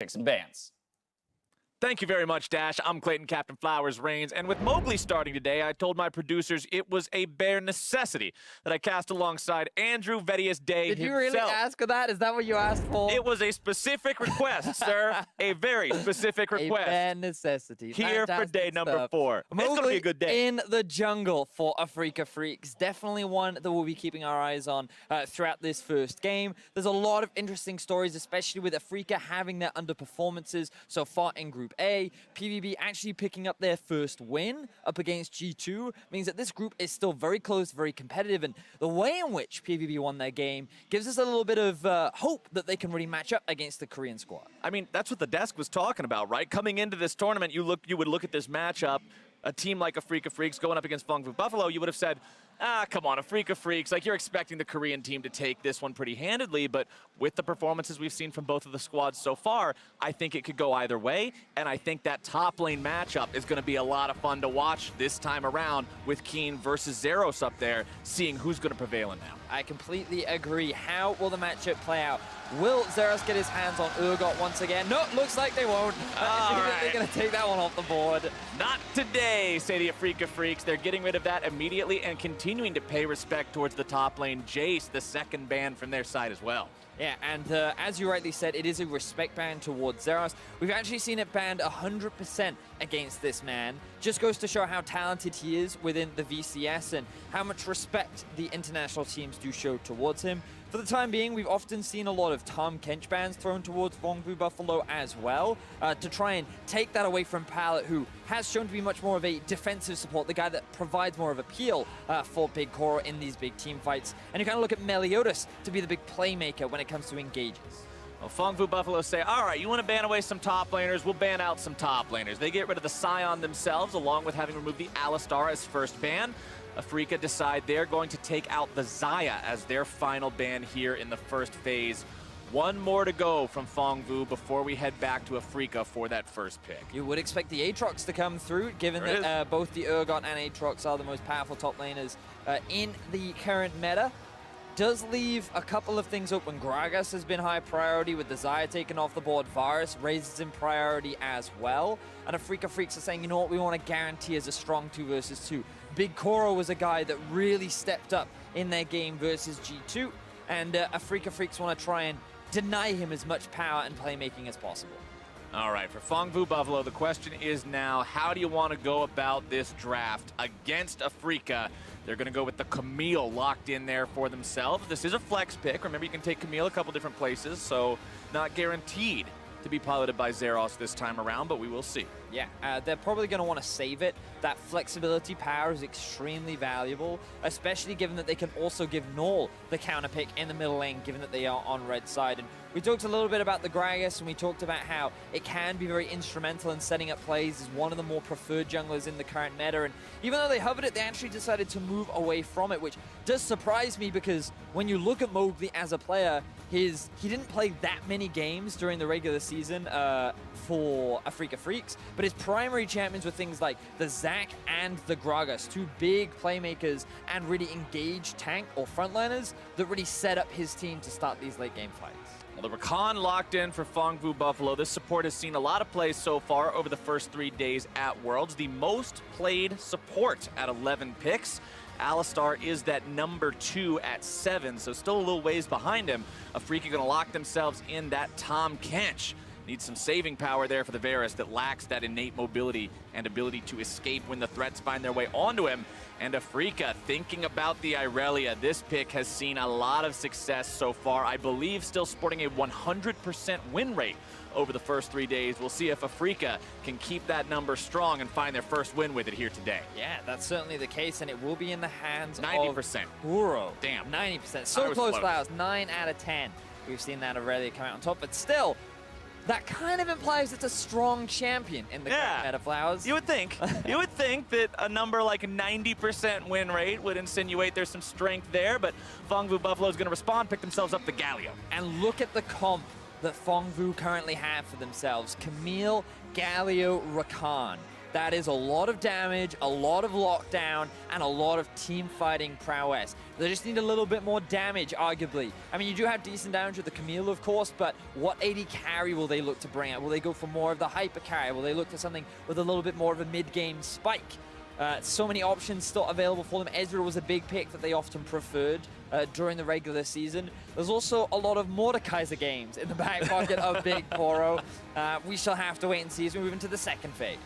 pick some bans. Thank you very much, Dash. I'm Clayton Captain Flowers Reigns, and with Mowgli starting today, I told my producers it was a bare necessity that I cast alongside Andrew Vedius Day Did himself. you really ask for that? Is that what you asked for? It was a specific request, sir. A very specific request. A bare necessity. Here for day number 4. It's going to be a good day. In the jungle for Afreeca Freaks. Definitely one that we'll be keeping our eyes on throughout this first game. There's a lot of interesting stories, especially with Afreeca having their underperformances so far in Group A. PVB actually picking up their first win up against G2 means that this group is still very close, very competitive, and the way in which PVB won their game gives us a little bit of hope that they can really match up against the Korean squad. I mean, that's what the desk was talking about, right? Coming into this tournament, you would look at this matchup, a team like Afreeca Freaks going up against Phong Vu Buffalo, you would have said, come on, Afreeca Freaks, like you're expecting the Korean team to take this one pretty handedly, but with the performances we've seen from both of the squads so far, I think it could go either way, and I think that top lane matchup is going to be a lot of fun to watch this time around with Keen versus Zeros up there, seeing who's going to prevail in now. I completely agree. How will the matchup play out? Will Zeros get his hands on Urgot once again? No, looks like they won't. They're going to take that one off the board. Not today, say the Afreeca Freaks. They're getting rid of that immediately and continuing to pay respect towards the top lane. Jace, the second ban from their side as well. Yeah, and as you rightly said, it is a respect ban towards Zeros. We've actually seen it banned 100% against this man. Just goes to show how talented he is within the VCS and how much respect the international teams do show towards him. For the time being, we've often seen a lot of Tom Kench bans thrown towards Phong Vu Buffalo as well, to try and take that away from Pallet, who has shown to be much more of a defensive support, the guy that provides more of appeal for Big Koro in these big team fights. And you kind of look at Meliodas to be the big playmaker when it comes to engages. Well, Phong Vu Buffalo say, all right, you want to ban away some top laners? We'll ban out some top laners. They get rid of the Scion themselves, along with having removed the Alistar as first ban. Afreeca decide they're going to take out the Xayah as their final ban here in the first phase. One more to go from Phong Vu before we head back to Afreeca for that first pick. You would expect the Aatrox to come through, given that both the Urgot and Aatrox are the most powerful top laners in the current meta. Does leave a couple of things open. Gragas has been high priority with the Xayah taken off the board. Varus raises in priority as well. And Afreeca Freaks are saying, you know what, we want to guarantee as a strong 2 versus 2. Big Koro was a guy that really stepped up in their game versus G2. And Afreeca Freaks want to try and deny him as much power and playmaking as possible. All right, for Phong Vu Buffalo, the question is now, how do you want to go about this draft against Afreeca? They're going to go with the Camille locked in there for themselves. This is a flex pick. Remember, you can take Camille a couple different places, so not guaranteed to be piloted by Zeros this time around, but we will see. Yeah, they're probably going to want to save it. That flexibility power is extremely valuable, especially given that they can also give Null the counter pick in the middle lane, given that they are on red side. And we talked a little bit about the Gragas, and we talked about how it can be very instrumental in setting up plays as one of the more preferred junglers in the current meta. And even though they hovered it, they actually decided to move away from it, which does surprise me because when you look at Mowgli as a player, he didn't play that many games during the regular season for Afreeca Freaks, but his primary champions were things like the Zac and the Gragas, 2 big playmakers and really engaged tank or frontliners that really set up his team to start these late game fights. Well, the Rakan locked in for Phong Vu Buffalo. This support has seen a lot of plays so far over the first 3 days at Worlds. The most played support at 11 picks. Alistar is that number 2 at 7, so still a little ways behind him. Afreeca going to lock themselves in that Tom Kench. Needs some saving power there for the Varus that lacks that innate mobility and ability to escape when the threats find their way onto him. And Afreeca thinking about the Irelia. This pick has seen a lot of success so far. I believe still sporting a 100% win rate over the first 3 days. We'll see if Afreeca can keep that number strong and find their first win with it here today. Yeah, that's certainly the case, and it will be in the hands 90%. of Uro. Damn. 90%. So close, Flowers. 9 out of 10. We've seen that Irelia come out on top, but still, that kind of implies it's a strong champion in the current meta, Flowers. You would think. You would think that a number like a 90% win rate would insinuate there's some strength there, but Phong Vu Buffalo is going to respond, pick themselves up the Galio. And look at the comp that Phong Vu currently have for themselves. Camille, Galio, Rakan. That is a lot of damage, a lot of lockdown, and a lot of team fighting prowess. They just need a little bit more damage, arguably. I mean, you do have decent damage with the Camille, of course, but what AD carry will they look to bring out? Will they go for more of the hyper carry? Will they look for something with a little bit more of a mid-game spike? So many options still available for them. Ezreal was a big pick that they often preferred during the regular season. There's also a lot of Mordekaiser games in the back pocket of Big Poro. We shall have to wait and see as we move into the second phase.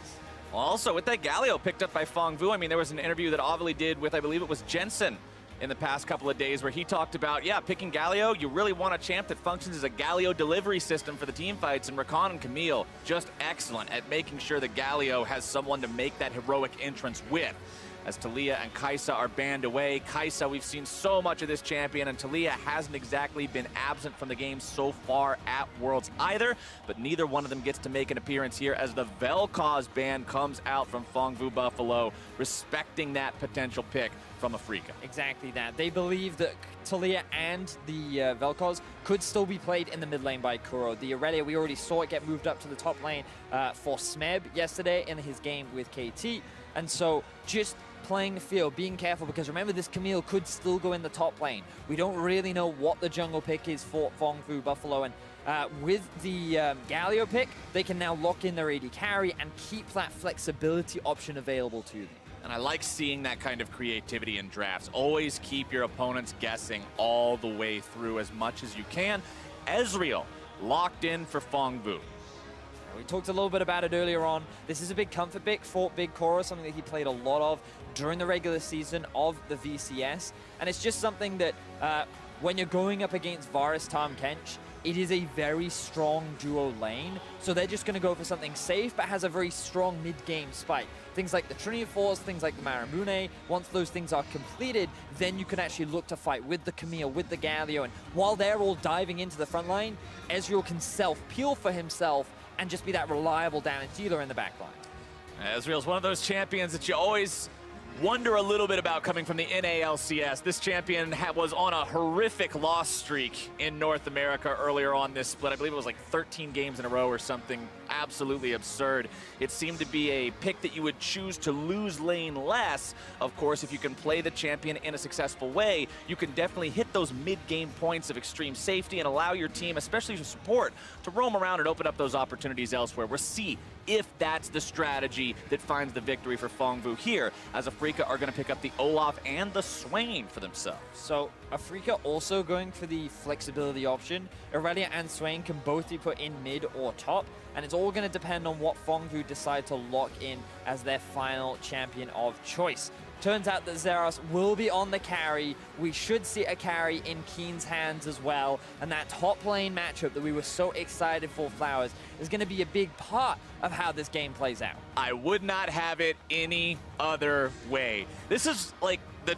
Also, with that Galio picked up by Phong Vu, I mean, there was an interview that Ovely did with, I believe it was Jensen, in the past couple of days where he talked about, yeah, picking Galio, you really want a champ that functions as a Galio delivery system for the team fights, and Rakan and Camille just excellent at making sure that Galio has someone to make that heroic entrance with. As Talia and Kai'Sa are banned away. Kai'Sa, we've seen so much of this champion, and Talia hasn't exactly been absent from the game so far at Worlds either, but neither one of them gets to make an appearance here as the Vel'Koz ban comes out from Phong Vu Buffalo, respecting that potential pick from Afreeca. Exactly that. They believe that Talia and the Vel'Koz could still be played in the mid lane by Kuro. The Aurelia, we already saw it get moved up to the top lane for Smeb yesterday in his game with KT, and so just playing the field, being careful, because remember, this Camille could still go in the top lane. We don't really know what the jungle pick is for Phong Vu Buffalo, and with the Galio pick, they can now lock in their AD carry and keep that flexibility option available to them. And I like seeing that kind of creativity in drafts. Always keep your opponents guessing all the way through as much as you can. Ezreal locked in for Phong Vu. We talked a little bit about it earlier on. This is a big comfort pick for Big Koro, something that he played a lot of during the regular season of the VCS. And it's just something that when you're going up against Varus Tahm Kench, it is a very strong duo lane. So they're just going to go for something safe, but has a very strong mid-game spike. Things like the Trinity Force, things like the Maramune, once those things are completed, then you can actually look to fight with the Camille, with the Galio. And while they're all diving into the front line, Ezreal can self-peel for himself and just be that reliable damage dealer in the back line. Ezreal's one of those champions that you always wonder a little bit about coming from the NALCS. This champion was on a horrific loss streak in North America earlier on this split. I believe it was like 13 games in a row or something absolutely absurd. It seemed to be a pick that you would choose to lose lane less. Of course, if you can play the champion in a successful way, you can definitely hit those mid-game points of extreme safety and allow your team, especially your support, to roam around and open up those opportunities elsewhere. We'll see if that's the strategy that finds the victory for Phong Vu here, as Afreeca are going to pick up the Olaf and the Swain for themselves. So Afreeca also going for the flexibility option. Aurelia and Swain can both be put in mid or top, and it's all going to depend on what Phong Vu decide to lock in as their final champion of choice. Turns out that Zeros will be on the carry. We should see a carry in Keen's hands as well. And that top lane matchup that we were so excited for, Flowers, is going to be a big part of how this game plays out. I would not have it any other way. This is like the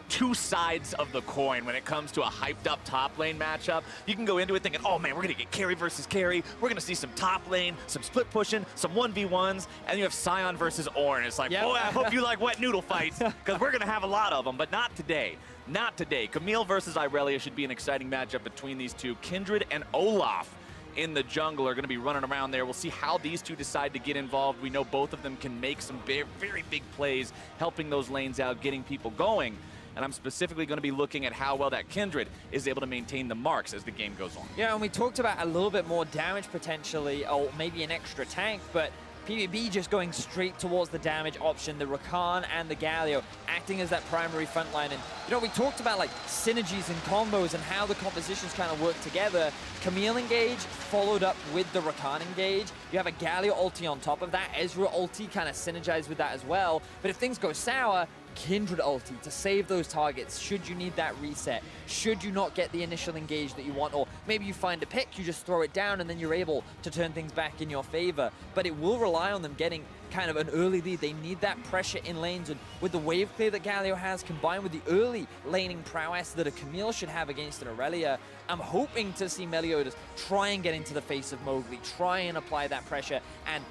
two sides of the coin when it comes to a hyped up top lane matchup. You can go into it thinking, oh man, we're gonna get carry versus carry. We're gonna see some top lane, some split pushing, some 1v1s, and you have Sion versus Ornn. It's like, boy, I hope you like wet noodle fights, because we're gonna have a lot of them, but not today. Not today. Camille versus Irelia should be an exciting matchup between these two. Kindred and Olaf in the jungle are going to be running around there. We'll see how these two decide to get involved. We know both of them can make some very, very big plays, helping those lanes out, getting people going. And I'm specifically going to be looking at how well that Kindred is able to maintain the marks as the game goes on. Yeah, and we talked about a little bit more damage potentially, or maybe an extra tank, but PVB just going straight towards the damage option, the Rakan and the Galio acting as that primary front line. And, you know, we talked about, like, synergies and combos and how the compositions kind of work together. Camille engage followed up with the Rakan engage. You have a Galio ulti on top of that. Ezreal ulti kind of synergized with that as well. But if things go sour, Kindred ulti to save those targets should you need that reset, should you not get the initial engage that you want, or maybe you find a pick, you just throw it down and then you're able to turn things back in your favor. But it will rely on them getting kind of an early lead. They need that pressure in lanes, and with the wave clear that Galio has combined with the early laning prowess that a Camille should have against an Aurelia, I'm hoping to see Meliodas try and get into the face of Mowgli, try and apply that pressure and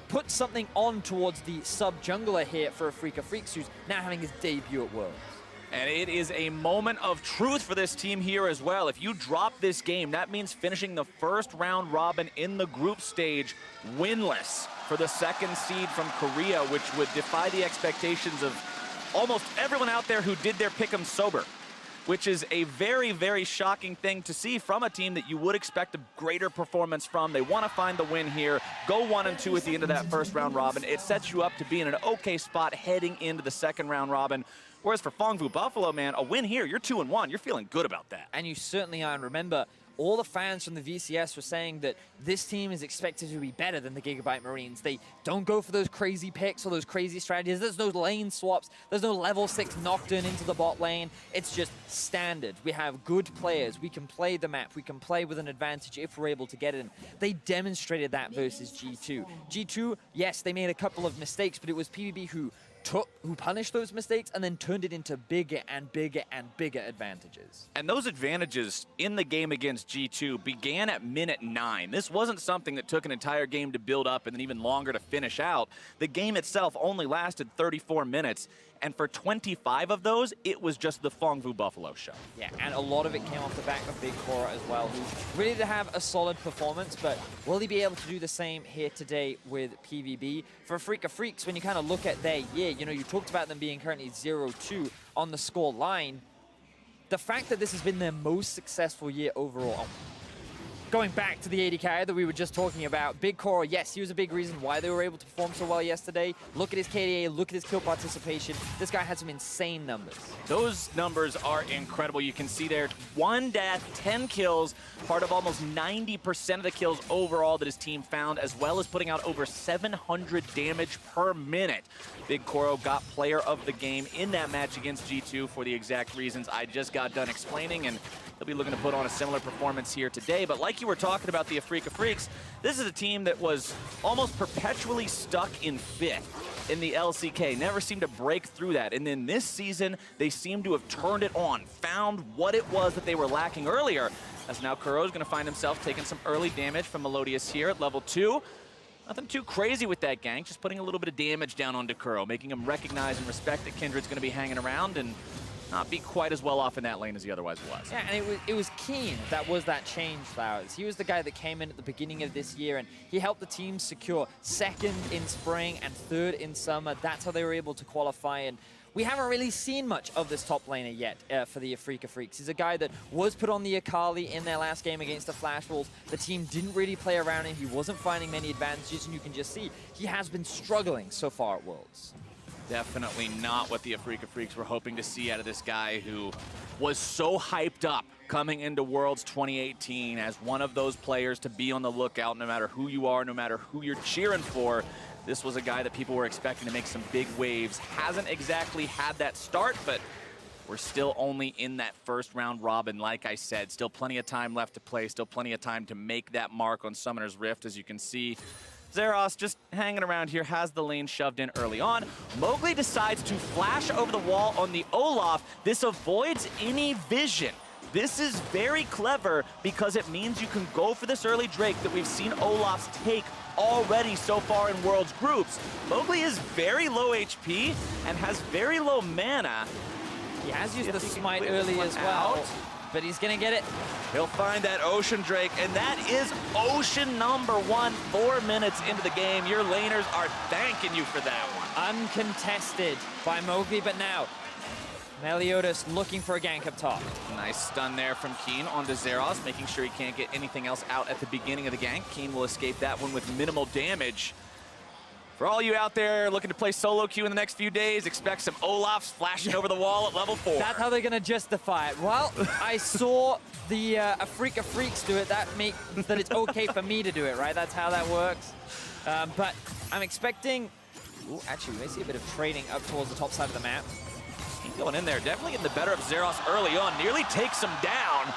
put something on towards the sub-jungler here for Afreeca Freaks, who's now having his debut at Worlds. And it is a moment of truth for this team here as well. If you drop this game, that means finishing the first round robin in the group stage winless for the second seed from Korea, which would defy the expectations of almost everyone out there who did their pick'em sober, which is a very, very shocking thing to see from a team that you would expect a greater performance from. They want to find the win here, go 1-2 at the end of that first round robin. It sets you up to be in an okay spot heading into the second round robin. Whereas for Phong Vu Buffalo, man, a win here, you're 2-1. You're feeling good about that. And you certainly are. And remember, all the fans from the VCS were saying that this team is expected to be better than the Gigabyte Marines. They don't go for those crazy picks or those crazy strategies. There's no lane swaps. There's no level 6 Nocturne into the bot lane. It's just standard. We have good players. We can play the map. We can play with an advantage if we're able to get in. They demonstrated that versus G2. G2, yes, they made a couple of mistakes, but it was PVB who punished those mistakes and then turned it into bigger and bigger and bigger advantages. And those advantages in the game against G2 began at minute 9. This wasn't something that took an entire game to build up and then even longer to finish out. The game itself only lasted 34 minutes. And for 25 of those, it was just the Phong Vu Buffalo show. Yeah, and a lot of it came off the back of Big Cora as well, who's ready to have a solid performance, but will he be able to do the same here today with PVB? For Afreeca Freaks, when you kind of look at their year, you know, you talked about them being currently 0-2 on the score line. The fact that this has been their most successful year overall, going back to the 80 carry that we were just talking about, Big Cora, yes, he was a big reason why they were able to perform so well yesterday. Look at his KDA, look at his kill participation. This guy had some insane numbers. Those numbers are incredible. You can see there, 1 death, 10 kills, part of almost 90% of the kills overall that his team found, as well as putting out over 700 damage per minute. Big Cora got player of the game in that match against G2 for the exact reasons I just got done explaining, and they'll be looking to put on a similar performance here today. But like you were talking about the Afreeca Freaks, this is a team that was almost perpetually stuck in 5th in the LCK, never seemed to break through that. And then this season, they seem to have turned it on, found what it was that they were lacking earlier, as now Kuro's gonna find himself taking some early damage from Melodious here at level 2. Nothing too crazy with that gank, just putting a little bit of damage down onto Kuro, making him recognize and respect that Kindred's gonna be hanging around and not be quite as well off in that lane as he otherwise was. Yeah, and it was Keen that was that change, Flowers. He was the guy that came in at the beginning of this year, and he helped the team secure 2nd in spring and 3rd in summer. That's how they were able to qualify, and we haven't really seen much of this top laner yet for the Afreeca Freaks. He's a guy that was put on the Akali in their last game against the Flash Wolves. The team didn't really play around him. He wasn't finding many advantages, and you can just see he has been struggling so far at Worlds. Definitely not what the Afreeca Freaks were hoping to see out of this guy who was so hyped up coming into Worlds 2018 as one of those players to be on the lookout no matter who you are, no matter who you're cheering for. This was a guy that people were expecting to make some big waves. Hasn't exactly had that start, but we're still only in that first round robin, like I said. Still plenty of time left to play, still plenty of time to make that mark on Summoner's Rift, as you can see. Zeros just hanging around here, has the lane shoved in early on. Mowgli decides to flash over the wall on the Olaf. This avoids any vision. This is very clever because it means you can go for this early Drake that we've seen Olafs take already so far in Worlds groups. Mowgli is very low HP and has very low mana. He has used the smite early as well, but he's gonna get it. He'll find that Ocean Drake, and that is Ocean number 1, 4 minutes into the game. Your laners are thanking you for that one. Uncontested by Mowgli, but now Meliodas looking for a gank up top. Nice stun there from Keen onto Zeros, making sure he can't get anything else out at the beginning of the gank. Keen will escape that one with minimal damage. For all you out there looking to play solo queue in the next few days, expect some Olafs flashing over the wall at level 4. That's how they're going to justify it. Well, I saw the Afreeca Freaks do it. That makes that it's okay for me to do it, right? That's how that works. But I'm expecting... Ooh, actually, we may see a bit of trading up towards the top side of the map. Keep going in there. Definitely getting the better of Zeros early on. Nearly takes him down.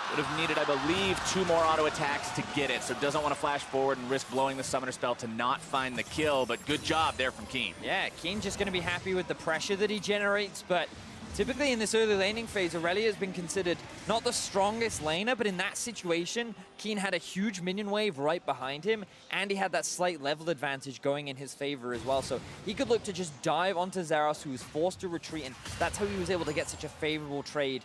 Would have needed, I believe, 2 more auto attacks to get it, so doesn't want to flash forward and risk blowing the summoner spell to not find the kill, but good job there from Keen. Yeah, Keen's just going to be happy with the pressure that he generates, but Typically in this early laning phase, Aurelia has been considered not the strongest laner, but in that situation, Keen had a huge minion wave right behind him, and he had that slight level advantage going in his favor as well. So he could look to just dive onto Zeros, who was forced to retreat, and that's how he was able to get such a favorable trade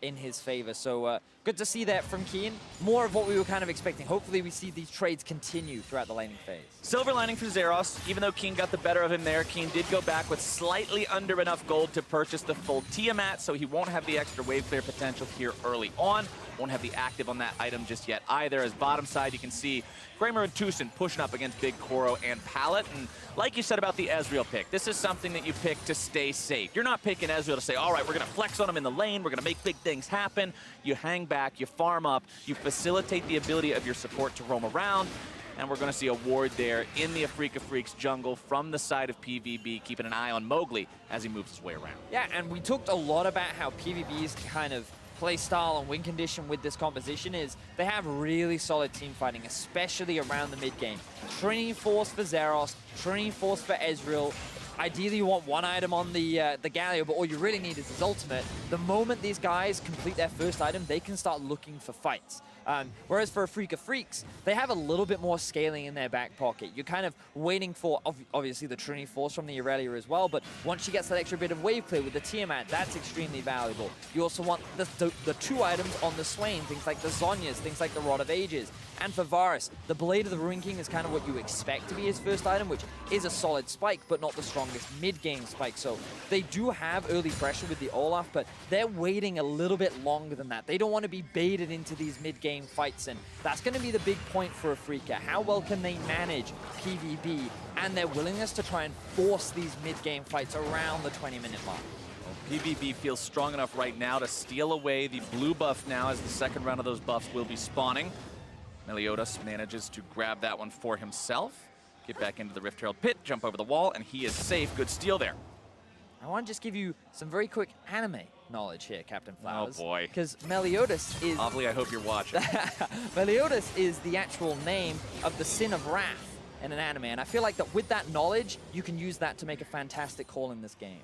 in his favor. So good to see that from Keen. More of what we were kind of expecting. Hopefully we see these trades continue throughout the laning phase. Silver lining for Zeros. Even though Keen got the better of him there, Keen did go back with slightly under enough gold to purchase the full Tiamat, so he won't have the extra wave clear potential here early on. Won't have the active on that item just yet either. As bottom side, you can see Kramer and Tucson pushing up against Big Koro and Pallet. And like you said about the Ezreal pick, this is something that you pick to stay safe. You're not picking Ezreal to say, all right, we're going to flex on him in the lane, we're going to make big things happen. You hang back, you farm up, you facilitate the ability of your support to roam around. And we're going to see a ward there in the Afreeca Freaks jungle from the side of PVB, keeping an eye on Mowgli as he moves his way around. Yeah, and we talked a lot about how PVB's kind of play style and win condition with this composition is they have really solid team fighting, especially around the mid game. Trinity Force for Zeros, Trinity Force for Ezreal. Ideally, you want one item on the Galio, but all you really need is his ultimate. The moment these guys complete their first item, they can start looking for fights. Whereas for Afreeca Freaks, they have a little bit more scaling in their back pocket. You're kind of waiting for, obviously, the Trinity Force from the Aurelia as well, but once she gets that extra bit of wave clear with the Tiamat, that's extremely valuable. You also want the two items on the Swain, things like the Zhonya's, things like the Rod of Ages. And for Varus, the Blade of the Ruin King is kind of what you expect to be his first item, which is a solid spike, but not the strongest mid-game spike. So they do have early pressure with the Olaf, but they're waiting a little bit longer than that. They don't want to be baited into these mid-game fights, and that's going to be the big point for Afreeca. How well can they manage PVB and their willingness to try and force these mid-game fights around the 20-minute mark? PVB feels strong enough right now to steal away the blue buff now, as the second round of those buffs will be spawning. Meliodas manages to grab that one for himself, get back into the Rift Herald pit, jump over the wall, and he is safe. Good steal there. I want to just give you some very quick anime knowledge here, Captain Flowers. Oh boy. Because Meliodas is... Obviously, I hope you're watching. Meliodas is the actual name of the Sin of Wrath in an anime, and I feel like that with that knowledge, you can use that to make a fantastic call in this game.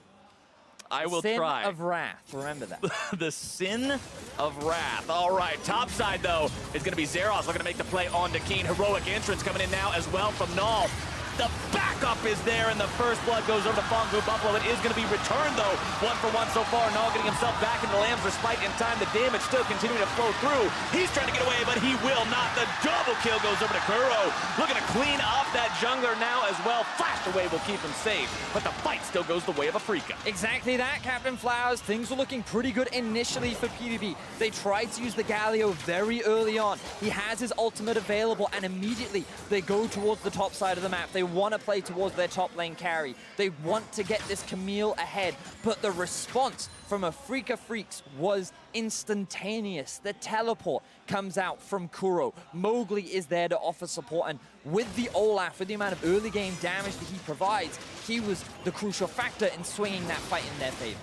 I will Sin try. of Wrath, remember that. The Sin of Wrath. All right, top side, though, is going to be Zeros looking to make the play onto Keen. Heroic entrance coming in now as well from Null. The backup is there, and the first blood goes over to Phong Buffalo. It is going to be returned, though. 1-for-1 so far. Null getting himself back into Lamb's respite in time. The damage still continuing to flow through. He's trying to get away, but he will not. The double kill goes over to Kuro. Looking to clean up that jungler now as well. Flash away will keep him safe, but the fight still goes the way of Afreeca. Exactly that, Captain Flowers. Things were looking pretty good initially for PvP. They tried to use the Galio very early on. He has his ultimate available, and immediately they go towards the top side of the map. They want to play towards their top lane carry. They want to get this Camille ahead, but the response from Afreeca Freaks was instantaneous. The teleport comes out from Kuro. Mowgli is there to offer support, and with the Olaf, with the amount of early game damage that he provides, he was the crucial factor in swinging that fight in their favor.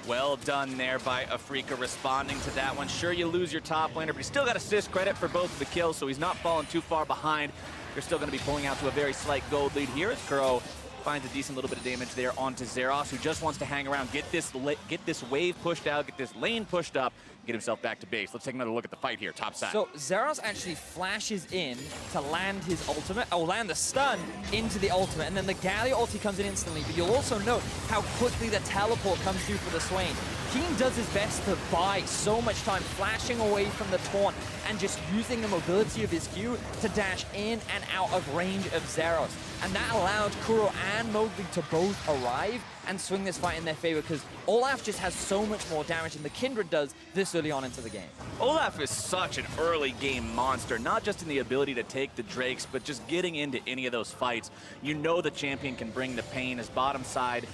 Well done there by Afreeca, responding to that one. Sure, you lose your top laner, but he's still got assist credit for both of the kills, so he's not falling too far behind. They're still going to be pulling out to a very slight gold lead here as Kuro finds a decent little bit of damage there onto Zeros, who just wants to hang around, get this wave pushed out, get this lane pushed up, get himself back to base. Let's take another look at the fight here, top side. So Zeros actually flashes in to land his ultimate, or land the stun into the ultimate, and then the Galio ulti comes in instantly, but you'll also note how quickly the teleport comes through for the Swain. Keen does his best to buy so much time, flashing away from the taunt and just using the mobility of his Q to dash in and out of range of Zeros. And that allowed Kuro and Mowgli to both arrive and swing this fight in their favor, because Olaf just has so much more damage than the Kindred does this early on into the game. Olaf is such an early game monster, not just in the ability to take the Drakes, but just getting into any of those fights. You know the champion can bring the pain. As bottom side,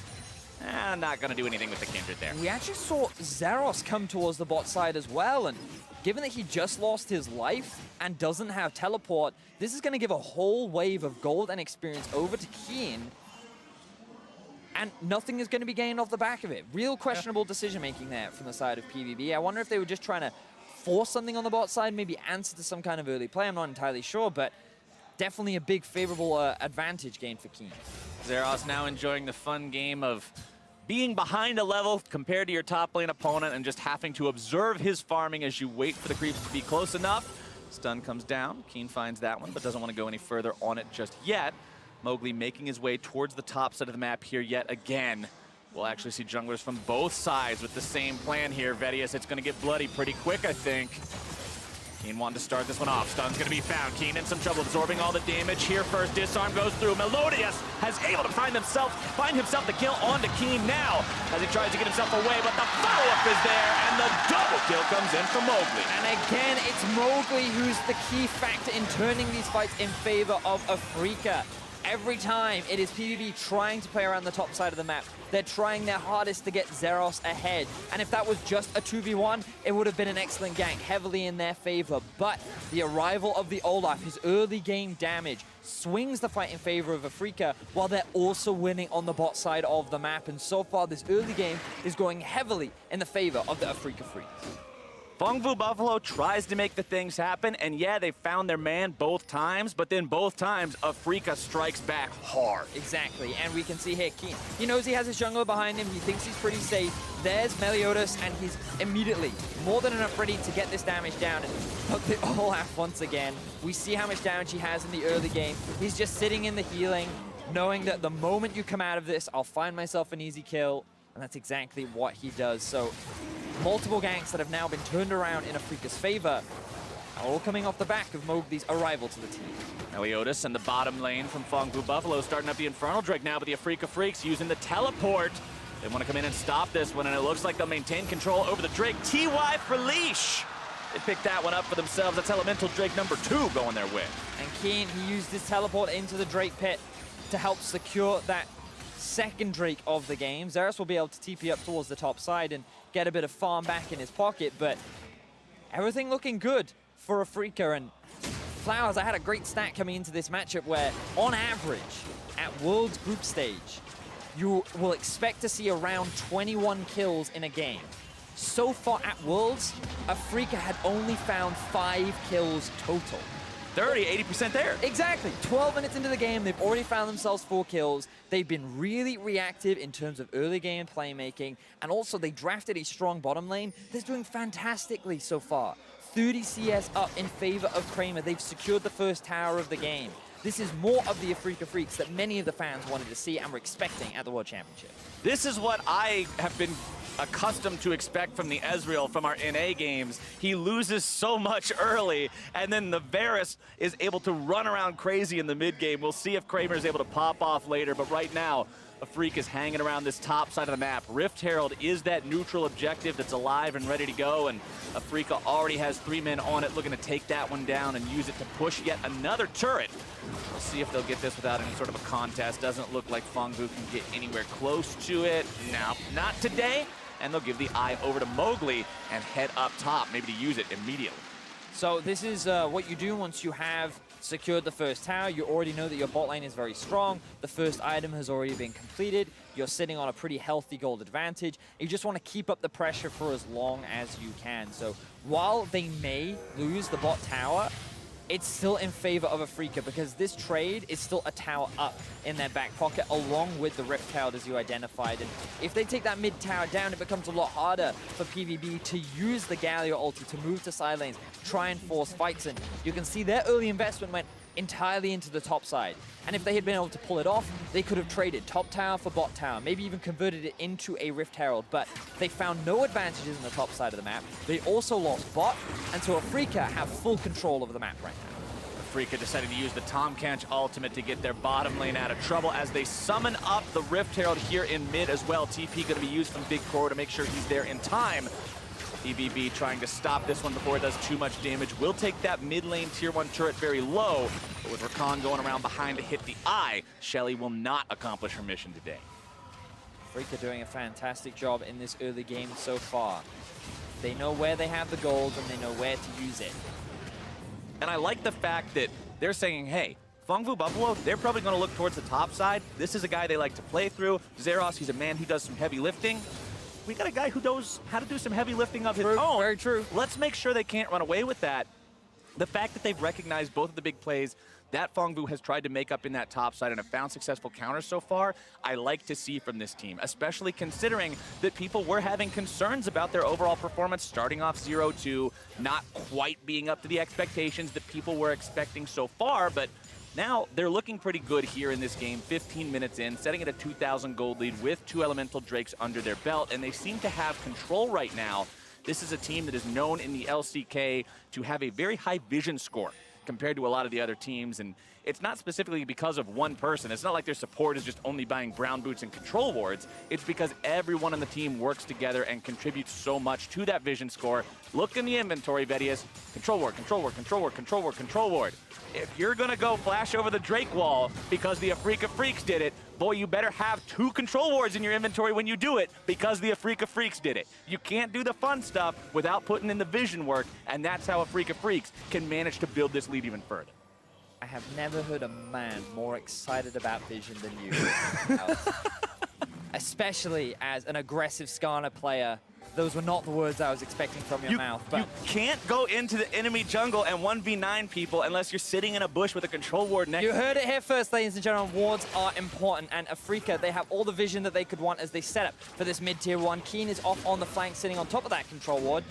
not going to do anything with the Kindred there. We actually saw Zeros come towards the bot side as well, and given that he just lost his life and doesn't have teleport, this is going to give a whole wave of gold and experience over to Keen, and nothing is going to be gained off the back of it. Real questionable decision-making there from the side of PVB. I wonder if they were just trying to force something on the bot side, maybe answer to some kind of early play. I'm not entirely sure, but definitely a big favorable advantage gain for Keen. Zeros now enjoying the fun game of being behind a level compared to your top lane opponent and just having to observe his farming as you wait for the creeps to be close enough. Stun comes down. Keen finds that one, but doesn't want to go any further on it just yet. Mowgli making his way towards the top side of the map here yet again. We'll actually see junglers from both sides with the same plan here. Vedius, it's going to get bloody pretty quick, I think. Keen wanted to start this one off. Stun's going to be found. Keen in some trouble, absorbing all the damage here first. Disarm goes through. Melodius has able to find himself the kill onto Keen now as he tries to get himself away, but the follow-up is there, and the double kill comes in for Mowgli. And again, it's Mowgli who's the key factor in turning these fights in favor of Afreeca. Every time it is PVB trying to play around the top side of the map. They're trying their hardest to get Zeros ahead. And if that was just a 2v1, it would have been an excellent gank, heavily in their favor. But the arrival of the Olaf, his early game damage, swings the fight in favor of Afreeca while they're also winning on the bot side of the map. And so far, this early game is going heavily in the favor of the Afreeca Freaks. Phong Vu Buffalo tries to make the things happen, and yeah, they found their man both times, but then both times, Afreeca strikes back hard. Exactly, and we can see here, Keen. He knows he has his jungler behind him, he thinks he's pretty safe. There's Meliodas, and he's immediately more than enough ready to get this damage down. And look, the Olaf once again. We see how much damage he has in the early game. He's just sitting in the healing, knowing that the moment you come out of this, I'll find myself an easy kill. And that's exactly what he does. So multiple ganks that have now been turned around in Afreeca's favor, all coming off the back of Mowgli's arrival to the team. Meliodas and the bottom lane from Phong Vu Buffalo starting up the Infernal Drake now, but the Afreeca Freaks using the teleport. They want to come in and stop this one, and it looks like they'll maintain control over the Drake. TY for Leash. They picked that one up for themselves. That's Elemental Drake number 2 going their way. And Keen, he used his teleport into the Drake pit to help secure that second Drake of the game. Zeros will be able to TP up towards the top side and get a bit of farm back in his pocket, but everything looking good for Afreeca. And Flowers, I had a great stat coming into this matchup where, on average, at Worlds group stage, you will expect to see around 21 kills in a game. So far at Worlds, Afreeca had only found 5 kills total. 80% there. Exactly. 12 minutes into the game, they've already found themselves 4 kills. They've been really reactive in terms of early game playmaking, and also they drafted a strong bottom lane that's doing fantastically so far. 30 CS up in favor of Kramer. They've secured the first tower of the game. This is more of the Afreeca Freaks that many of the fans wanted to see and were expecting at the World Championship. This is what I have been accustomed to expect from the Ezreal from our NA games. He loses so much early, and then the Varus is able to run around crazy in the mid game. We'll see if Kramer is able to pop off later, but right now, Afreeca is hanging around this top side of the map. Rift Herald is that neutral objective that's alive and ready to go, and Afreeca already has 3 men on it looking to take that one down and use it to push yet another turret. We'll see if they'll get this without any sort of a contest. Doesn't look like Phong Vu can get anywhere close to it. No, not today. And they'll give the eye over to Mowgli and head up top, maybe to use it immediately. So this is what you do once you have secured the first tower. You already know that your bot lane is very strong. The first item has already been completed. You're sitting on a pretty healthy gold advantage. You just want to keep up the pressure for as long as you can. So while they may lose the bot tower, it's still in favor of Afreeca because this trade is still a tower up in their back pocket along with the Rift Herald as you identified. And if they take that mid tower down, it becomes a lot harder for PVB to use the Galio ulti to move to side lanes, try and force fights. And you can see their early investment went entirely into the top side. And if they had been able to pull it off, they could have traded top tower for bot tower, maybe even converted it into a Rift Herald, but they found no advantages in the top side of the map. They also lost bot, and so Afreeca have full control over the map right now. Afreeca decided to use the Tom Kench ultimate to get their bottom lane out of trouble as they summon up the Rift Herald here in mid as well. TP going to be used from Big Core to make sure he's there in time. PVB trying to stop this one before it does too much damage. Will take that mid lane tier 1 turret very low, but with Rakan going around behind to hit the eye, Shelly will not accomplish her mission today. Afreeca doing a fantastic job in this early game so far. They know where they have the gold and they know where to use it. And I like the fact that they're saying, hey, Phong Vu Buffalo, they're probably going to look towards the top side. This is a guy they like to play through. Zeros, he's a man who does some heavy lifting. We got a guy who knows how to do some heavy lifting of his own. Very true. Let's make sure they can't run away with that. The fact that they've recognized both of the big plays that Phong has tried to make up in that top side and have found successful counters so far, I like to see from this team, especially considering that people were having concerns about their overall performance starting off 0-2, not quite being up to the expectations that people were expecting so far, but now they're looking pretty good here in this game, 15 minutes in, setting at a 2,000 gold lead with 2 Elemental Drakes under their belt, and they seem to have control right now. This is a team that is known in the LCK to have a very high vision score compared to a lot of the other teams, and it's not specifically because of one person. It's not like their support is just only buying brown boots and control wards. It's because everyone on the team works together and contributes so much to that vision score. Look in the inventory, Vedius. Control ward, control ward, control ward, control ward, control ward. If you're gonna go flash over the Drake wall because the Afreeca Freaks did it, boy, you better have 2 control wards in your inventory when you do it because the Afreeca Freaks did it. You can't do the fun stuff without putting in the vision work, and that's how Afreeca Freaks can manage to build this lead even further. I have never heard a man more excited about vision than you, Alex. Especially as an aggressive Skarner player. Those were not the words I was expecting from your mouth. But you can't go into the enemy jungle and 1v9 people unless you're sitting in a bush with a control ward next to you. You heard it here first, ladies and gentlemen. Wards are important, and Afreeca, they have all the vision that they could want as they set up for this mid-tier 1. Keen is off on the flank, sitting on top of that control ward,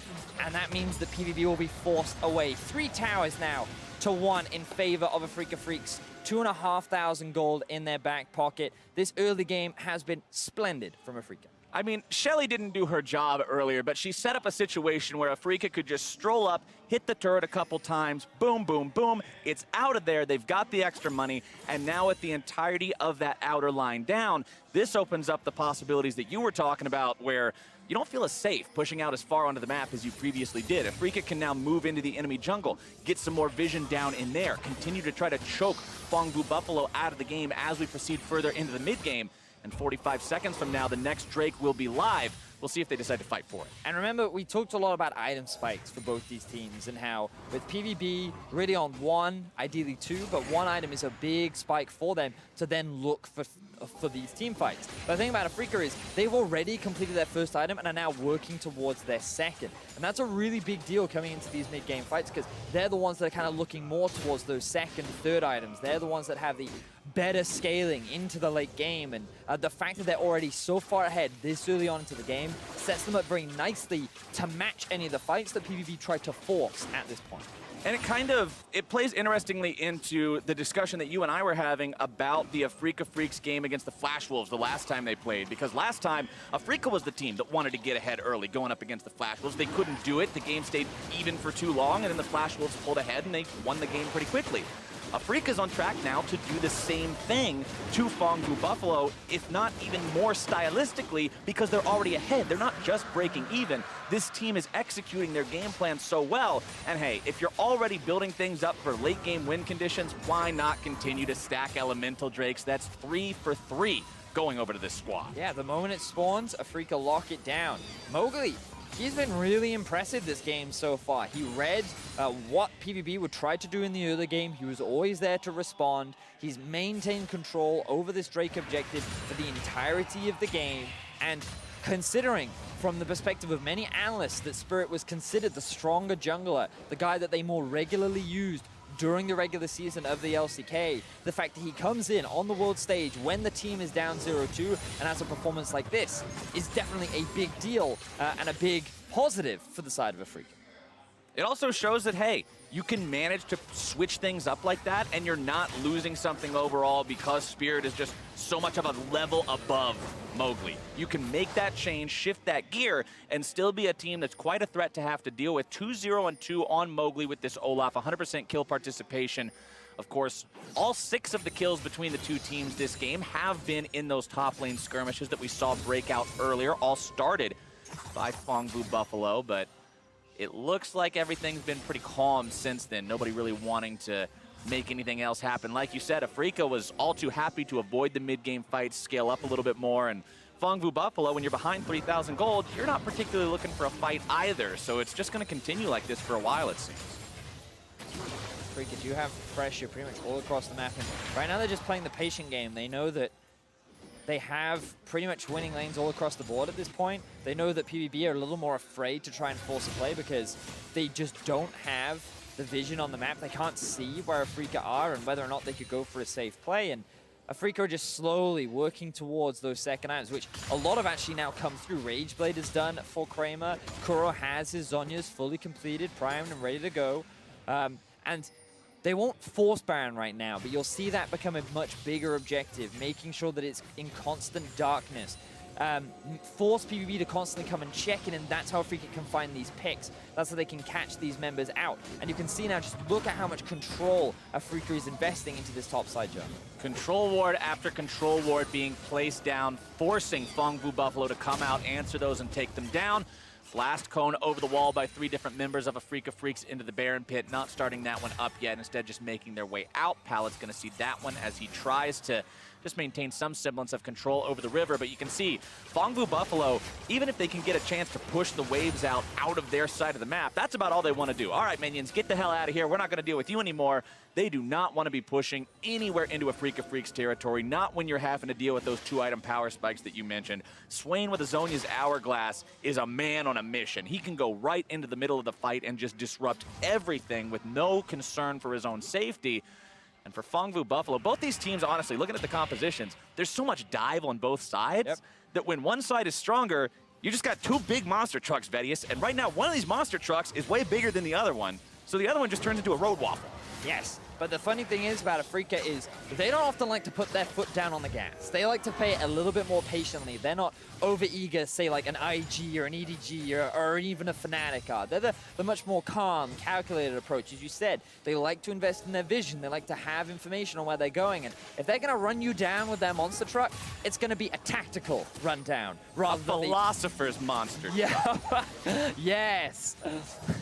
and that means that PVB will be forced away. 3 towers now to 1 in favor of Afreeca Freaks. 2,500 gold in their back pocket. This early game has been splendid from Afreeca. I mean, Shelly didn't do her job earlier, but she set up a situation where Afreeca could just stroll up, hit the turret a couple times, boom, boom, boom. It's out of there. They've got the extra money, and now with the entirety of that outer line down, this opens up the possibilities that you were talking about where you don't feel as safe pushing out as far onto the map as you previously did. Afreeca can now move into the enemy jungle, get some more vision down in there, continue to try to choke Phong Buffalo out of the game as we proceed further into the mid-game. And 45 seconds from now, the next Drake will be live. We'll see if they decide to fight for it. And remember, we talked a lot about item spikes for both these teams and how with PVB really on 1, ideally 2, but 1 item is a big spike for them to then look for these team fights. But the thing about Afreeca is they've already completed their first item and are now working towards their second. And that's a really big deal coming into these mid-game fights because they're the ones that are kind of looking more towards those second, third items. They're the ones that have the better scaling into the late game, and the fact that they're already so far ahead this early on into the game sets them up very nicely to match any of the fights that PvP tried to force at this point. And it plays interestingly into the discussion that you and I were having about the Afreeca Freaks game against the Flash Wolves the last time they played. Because last time, Afreeca was the team that wanted to get ahead early going up against the Flash Wolves. They couldn't do it. The game stayed even for too long, and then the Flash Wolves pulled ahead and they won the game pretty quickly. Afreeca's on track now to do the same thing to Phong Buffalo, if not even more stylistically, because they're already ahead. They're not just breaking even. This team is executing their game plan so well. And hey, if you're already building things up for late game win conditions, why not continue to stack Elemental Drakes? That's 3 for 3 going over to this squad. Yeah, the moment it spawns, Afreeca lock it down. Mowgli, he's been really impressive this game so far. He read what PVB would try to do in the early game. He was always there to respond. He's maintained control over this Drake objective for the entirety of the game. And considering from the perspective of many analysts that Spirit was considered the stronger jungler, the guy that they more regularly used during the regular season of the LCK, the fact that he comes in on the world stage when the team is down 0-2 and has a performance like this is definitely a big deal and a big positive for the side of Afreeca. It also shows that, hey, you can manage to switch things up like that and you're not losing something overall because Spirit is just so much of a level above Mowgli. You can make that change, shift that gear, and still be a team that's quite a threat to have to deal with. 2-0-2 on Mowgli with this Olaf, 100% kill participation. Of course, all 6 of the kills between the two teams this game have been in those top lane skirmishes that we saw break out earlier, all started by Phong Buffalo, but it looks like everything's been pretty calm since then. Nobody really wanting to make anything else happen. Like you said, Afreeca was all too happy to avoid the mid-game fights, scale up a little bit more, and Phong Buffalo, when you're behind 3,000 gold, you're not particularly looking for a fight either, so it's just going to continue like this for a while, it seems. Afreeca do have pressure pretty much all across the map, and right now they're just playing the patient game. They know that they have pretty much winning lanes all across the board at this point. They know that PVB are a little more afraid to try and force a play because they just don't have the vision on the map. They can't see where Afreeca are and whether or not they could go for a safe play. And Afreeca are just slowly working towards those second items, which a lot of actually now come through. Rageblade is done for Kramer. Kuro has his Zhonya's fully completed, primed and ready to go. And they won't force Baron right now, but you'll see that become a much bigger objective, making sure that it's in constant darkness. Force PVB to constantly come and check in, and that's how Afreeca can find these picks. That's how they can catch these members out. And you can see now, just look at how much control Afreeca is investing into this top side jump. Control ward after control ward being placed down, forcing Phong Vu Buffalo to come out, answer those, and take them down. Blast cone over the wall by 3 different members of Afreeca Freaks into the Baron pit, not starting that one up yet, instead just making their way out. Palad's going to see that one as he tries to just maintain some semblance of control over the river, but you can see Phong Vu Buffalo, even if they can get a chance to push the waves out of their side of the map, that's about all they want to do. All right, minions, get the hell out of here. We're not going to deal with you anymore. They do not want to be pushing anywhere into Afreeca Freaks territory, not when you're having to deal with those 2-item power spikes that you mentioned. Swain with Azonia's Hourglass is a man on a mission. He can go right into the middle of the fight and just disrupt everything with no concern for his own safety. And for Phong Vu Buffalo, both these teams, honestly, looking at the compositions, there's so much dive on both sides that when one side is stronger, you just got 2 big monster trucks, Vedius, and right now one of these monster trucks is way bigger than the other one, so the other one just turns into a road waffle. Yes, but the funny thing is about Afreeca is they don't often like to put their foot down on the gas. They like to play a little bit more patiently. They're not over-eager, say like an IG or an EDG or even a Fnatic are. They're the much more calm, calculated approach. As you said, they like to invest in their vision. They like to have information on where they're going. And if they're going to run you down with their monster truck, it's going to be a tactical rundown rather than a philosopher's monster truck. Yeah. Yes. All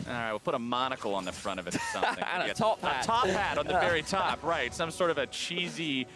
right, we'll put a monocle on the front of it or something. And a top hat. A top hat on the very top, right. Some sort of a cheesy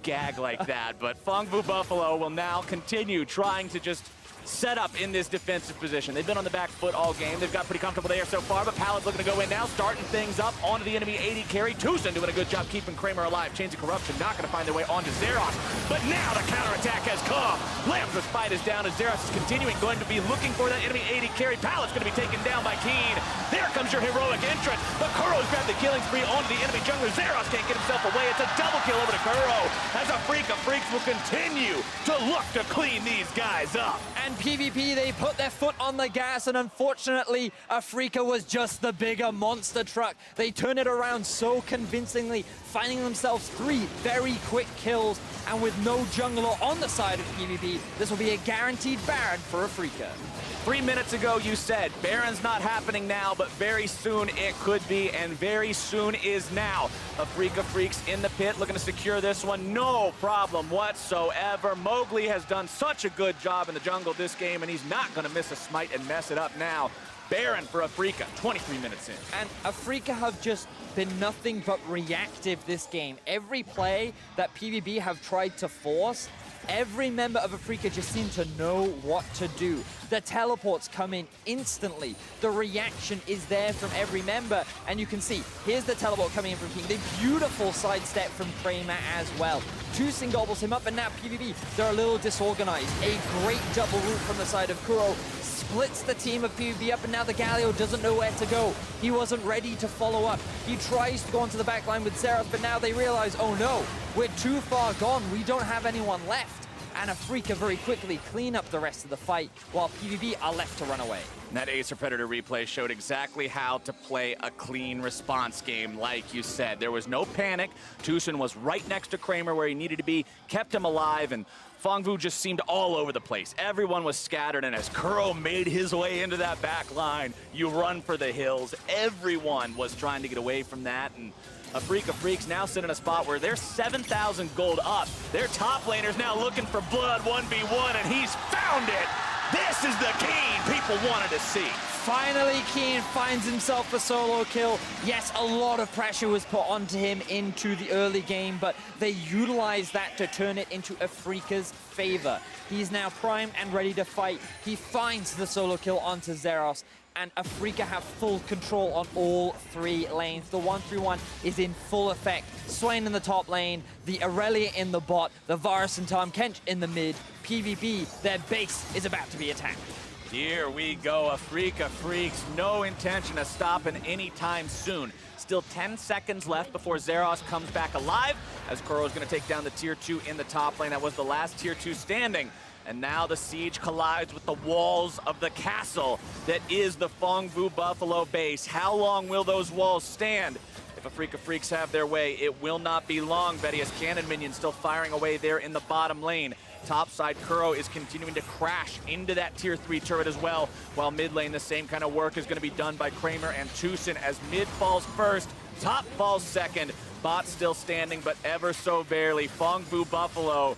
gag like that. But Phong Vu Buffalo will now continue trying to just set up in this defensive position. They've been on the back foot all game. They've got pretty comfortable there so far, but Palad's looking to go in now, starting things up onto the enemy 80 carry. Tucson doing a good job keeping Kramer alive. Chains of Corruption not going to find their way onto Zeros, but now the counterattack has come. Lampr's fight is down as Zeros is continuing, going to be looking for that enemy 80 carry. Palad's going to be taken down by Keen. There comes your heroic entrance, but Kuro's grabbed the killing spree onto the enemy jungler. Zeros can't get himself away. It's a double kill over to Kuro, as Afreeca Freaks will continue to look to clean these guys up. And PvP, they put their foot on the gas, and unfortunately, Afreeca was just the bigger monster truck. They turn it around so convincingly, finding themselves 3 very quick kills, and with no jungler on the side of PvP, this will be a guaranteed Baron for Afreeca. 3 minutes ago, you said Baron's not happening now, but very soon it could be, and very soon is now. Afreeca Freaks in the pit, looking to secure this one. No problem whatsoever. Mowgli has done such a good job in the jungle this game, and he's not going to miss a smite and mess it up now. Baron for Afreeca, 23 minutes in. And Afreeca have just been nothing but reactive this game. Every play that PVB have tried to force, every member of Afreeca just seemed to know what to do. The teleports come in instantly. The reaction is there from every member. And you can see, here's the teleport coming in from King. The beautiful sidestep from Kramer as well. Tucson gobbles him up, and now PvB, they're a little disorganized. A great double root from the side of Kuro. Splits the team of PvB up, and now the Galio doesn't know where to go. He wasn't ready to follow up. He tries to go onto the back line with Xerath, but now they realize, oh no, we're too far gone. We don't have anyone left. And Afreeca very quickly clean up the rest of the fight, while PvB are left to run away. And that Acer Predator replay showed exactly how to play a clean response game, like you said. There was no panic. Tucson was right next to Kramer where he needed to be, kept him alive, and Phong Vu just seemed all over the place. Everyone was scattered, and as Kuro made his way into that back line, you run for the hills. Everyone was trying to get away from that, and Afreeca Freaks now sit in a spot where they're 7,000 gold up. Their top laner's now looking for blood 1v1, and he's found it! This is the Keen people wanted to see. Finally, Keen finds himself a solo kill. Yes, a lot of pressure was put onto him into the early game, but they utilized that to turn it into Afreeca's favor. He's now primed and ready to fight. He finds the solo kill onto Zeros, and Afreeca have full control on all 3 lanes. The 1-3-1 is in full effect. Swain in the top lane, the Aurelia in the bot, the Varus and Tom Kench in the mid. PvP, their base is about to be attacked. Here we go, Afreeca Freaks. No intention of stopping anytime soon. Still 10 seconds left before Zeros comes back alive, as Kuro is going to take down the Tier 2 in the top lane. That was the last Tier 2 standing. And now the siege collides with the walls of the castle that is the Phong Vu Buffalo base. How long will those walls stand? If Afreeca Freaks have their way, it will not be long, Betty, as cannon minions still firing away there in the bottom lane. Topside, Kuro is continuing to crash into that Tier 3 turret as well, while mid lane, the same kind of work is going to be done by Kramer and Tucson as mid falls first, top falls second. Bot still standing, but ever so barely. Phong Vu Buffalo,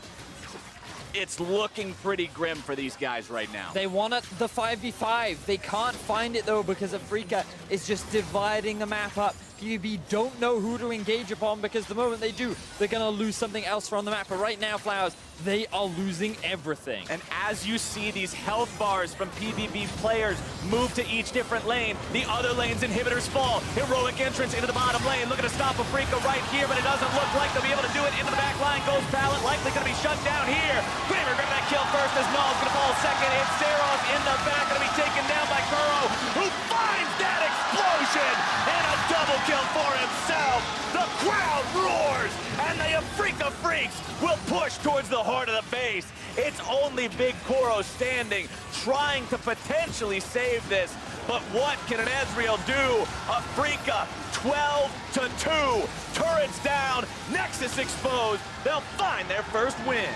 it's looking pretty grim for these guys right now. They want it, the 5v5. They can't find it, though, because Afreeca is just dividing the map up. PVB don't know who to engage upon, because the moment they do, they're going to lose something else from the map. But right now, Flowers, they are losing everything. And as you see these health bars from PVB players move to each different lane, the other lane's inhibitors fall. Heroic entrance into the bottom lane. Looking to stop Afreeca right here, but it doesn't look like they'll be able to do it. Into the back line goes Pallet, likely going to be shut down here. Kramer grabbing that kill first as Null's going to fall second. It's Zeros in the back, going to be taken down by Kuro, who finds that explosion and a double kill for himself. The crowd roars, and the Afreeca Freaks will push towards the heart of the base. It's only Big Kuro standing, trying to potentially save this. But what can an Ezreal do? Afreeca 12-2. Turrets down, Nexus exposed. They'll find their first win.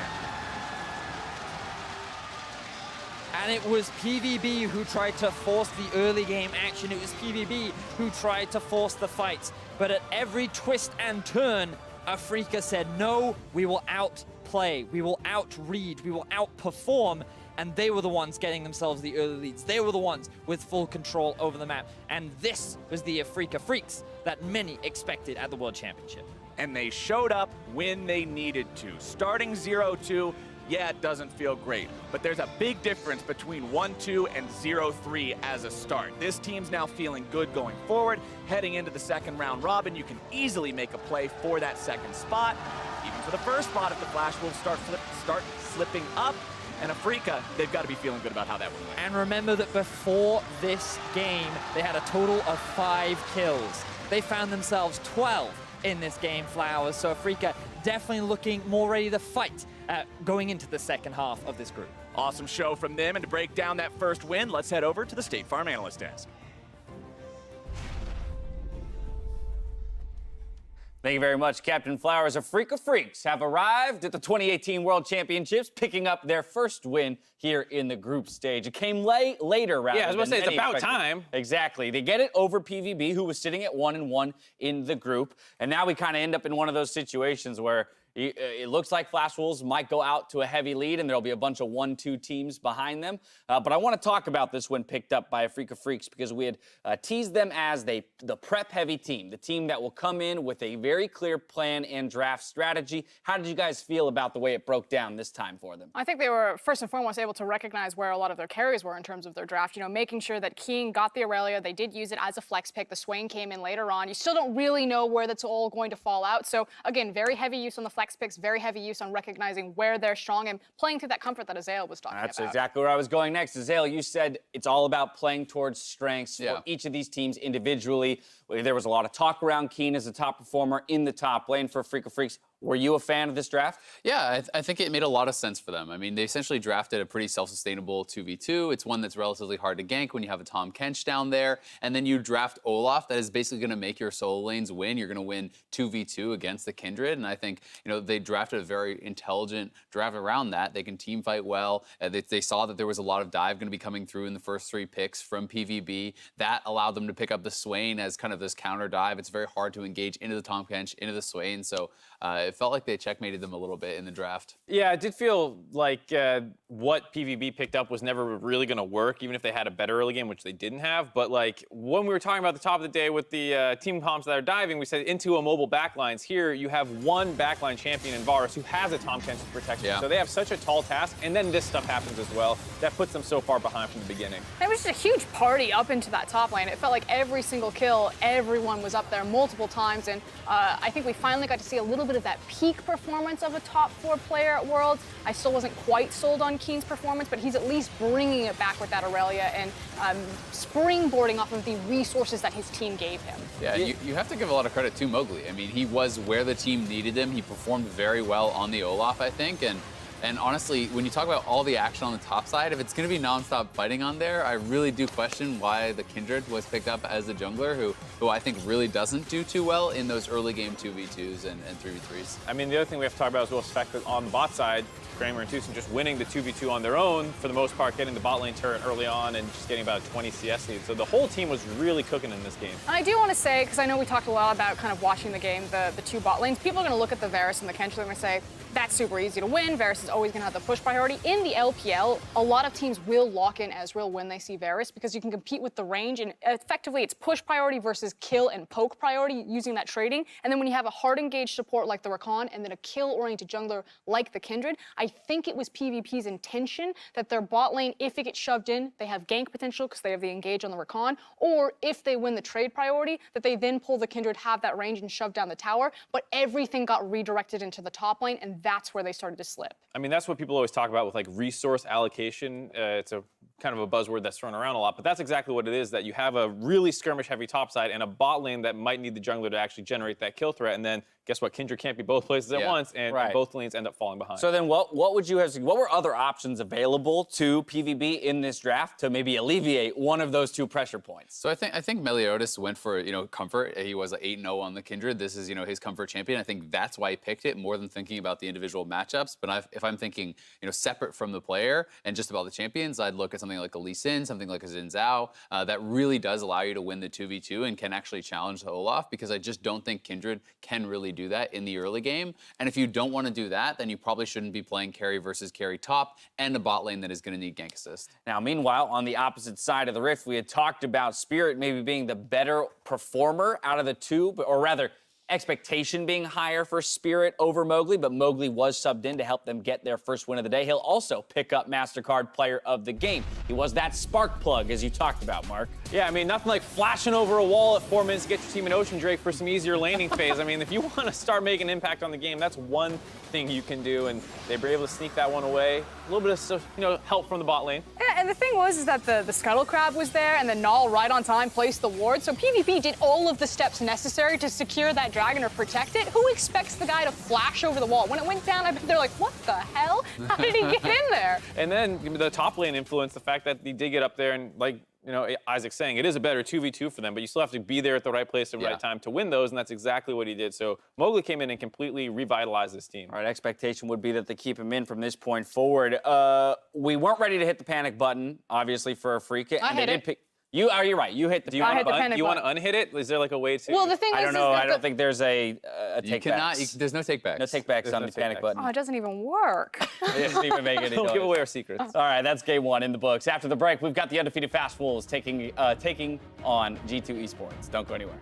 And it was PVB who tried to force the early game action. It was PVB who tried to force the fights. But at every twist and turn, Afreeca said, no, we will outplay, we will outread, we will outperform. And they were the ones getting themselves the early leads. They were the ones with full control over the map. And this was the Afreeca Freaks that many expected at the World Championship. And they showed up when they needed to. Starting 0-2, yeah, it doesn't feel great, but there's a big difference between 1-2 and 0-3 as a start. This team's now feeling good going forward. Heading into the second round robin, you can easily make a play for that second spot. Even for the first spot, if the Flash Wolves start slipping up, and Afreeca, they've got to be feeling good about how that one went. And remember that before this game, they had a total of 5 kills. They found themselves 12 in this game, Flowers. So Afreeca definitely looking more ready to fight going into the second half of this group. Awesome show from them, and to break down that first win, let's head over to the State Farm Analyst Desk. Thank you very much, Captain Flowers. Afreeca Freaks have arrived at the 2018 World Championships, picking up their first win here in the group stage. It came later, rather. Yeah, I was going to say, it's about time. Exactly. They get it over PVB, who was sitting at 1-1 in the group. And now we kind of end up in one of those situations where it looks like Flash Wolves might go out to a heavy lead, and there'll be a bunch of 1-2 teams behind them. But I want to talk about this one picked up by Afreeca Freaks, because we had teased them as the prep-heavy team, the team that will come in with a very clear plan and draft strategy. How did you guys feel about the way it broke down this time for them? I think they were, first and foremost, able to recognize where a lot of their carries were in terms of their draft. You know, making sure that King got the Aurelia. They did use it as a flex pick. The Swain came in later on. You still don't really know where that's all going to fall out. So, again, very heavy use on the flex picks, very heavy use on recognizing where they're strong and playing through that comfort that Azael was talking about. That's exactly where I was going next. Azael, you said it's all about playing towards strengths for each of these teams individually. There was a lot of talk around Keen as a top performer in the top lane for Afreeca Freaks. Were you a fan of this draft? Yeah, I think it made a lot of sense for them. I mean, they essentially drafted a pretty self-sustainable 2v2. It's one that's relatively hard to gank when you have a Tom Kench down there. And then you draft Olaf, that is basically going to make your solo lanes win. You're going to win 2v2 against the Kindred. And I think, you know, they drafted a very intelligent draft around that. They can team fight well. They saw that there was a lot of dive going to be coming through in the first 3 picks from PVB. That allowed them to pick up the Swain as kind of this counter dive. It's very hard to engage into the Tom Kench, into the Swain. So it felt like they checkmated them a little bit in the draft. Yeah, it did feel like what PVB picked up was never really going to work, even if they had a better early game, which they didn't have. But like when we were talking about the top of the day with the team comps that are diving, we said into a mobile backlines. Here you have one backline champion in Varus who has a Tom Kench protection. Yeah. So they have such a tall task, and then this stuff happens as well. That puts them so far behind from the beginning. It was just a huge party up into that top lane. It felt like every single kill, everyone was up there multiple times, and I think we finally got to see a little bit of that peak performance of a top 4 player at Worlds. I still wasn't quite sold on Keen's performance, but he's at least bringing it back with that Aurelia and springboarding off of the resources that his team gave him. Yeah, you have to give a lot of credit to Mowgli. I mean, he was where the team needed him. He performed very well on the Olaf, I think, and honestly, when you talk about all the action on the top side, if it's going to be nonstop fighting on there, I really do question why the Kindred was picked up as the jungler, who I think really doesn't do too well in those early game 2v2s and 3v3s. I mean, the other thing we have to talk about as well is the fact that on the bot side, Kramer and Tucson just winning the 2v2 on their own, for the most part, getting the bot lane turret early on and just getting about a 20 CS lead. So the whole team was really cooking in this game. And I do want to say, because I know we talked a lot about kind of watching the game, the 2 bot lanes, people are going to look at the Varus and the Kench, they're going to say, that's super easy to win. Varus is always going to have the push priority. In the LPL, a lot of teams will lock in Ezreal when they see Varus because you can compete with the range, and effectively it's push priority versus kill and poke priority using that trading. And then when you have a hard engaged support like the Rakan and then a kill-oriented jungler like the Kindred, I think it was PvP's intention that their bot lane, if it gets shoved in, they have gank potential because they have the engage on the Rakan, or if they win the trade priority, that they then pull the Kindred, have that range and shove down the tower, but everything got redirected into the top lane, and that's where they started to slip. I mean, that's what people always talk about with like resource allocation. It's a kind of a buzzword that's thrown around a lot, but that's exactly what it is, that you have a really skirmish-heavy top side and a bot lane that might need the jungler to actually generate that kill threat, and then guess what? Kindred can't be both places at once, and both lanes end up falling behind. So then what would you have seen? What were other options available to PVB in this draft to maybe alleviate one of those 2 pressure points? So I think Meliodas went for, comfort. He was 8-0 on the Kindred. This is, his comfort champion. I think that's why he picked it, more than thinking about the individual matchups. But if I'm thinking, separate from the player and just about the champions, I'd look at something like a Lee Sin, something like a Xin Zhao, that really does allow you to win the 2v2 and can actually challenge the Olaf, because I just don't think Kindred can really do that in the early game. And if you don't want to do that, then you probably shouldn't be playing carry versus carry top and a bot lane that is going to need gank assist. Now, meanwhile, on the opposite side of the rift, we had talked about Spirit maybe being the better performer out of the 2, or rather, expectation being higher for Spirit over Mowgli, but Mowgli was subbed in to help them get their first win of the day. He'll also pick up MasterCard Player of the Game. He was that spark plug, as you talked about, Mark. Yeah, I mean, nothing like flashing over a wall at 4 minutes to get your team in Ocean Drake for some easier laning phase. I mean, if you want to start making an impact on the game, that's one thing you can do, and they were able to sneak that one away. A little bit of, help from the bot lane. Yeah, and the thing was that the Scuttle Crab was there, and then Null right on time placed the ward, so PvP did all of the steps necessary to secure that dragon or protect it. Who expects the guy to flash over the wall? When it went down, I bet they're like, what the hell? How did he get in there? And then the top lane influenced the fact that he did get up there, and like, Isaac's saying, it is a better 2v2 for them, but you still have to be there at the right place at the right time to win those, and that's exactly what he did. So Mowgli came in and completely revitalized this team. All right, expectation would be that they keep him in from this point forward. We weren't ready to hit the panic button, obviously, for Afreeca. I hit it. You're right. You hit the panic button. Do you want to unhit it? Is there like a way to? Well, the thing I don't know. I don't think there's a take back. There's no take backs. No take backs on the panic button. Oh, it doesn't even work. It doesn't even make any Don't noise. give away our secrets. All right, that's game 1 in the books. After the break, we've got the undefeated Fast Wolves taking on G2 Esports. Don't go anywhere.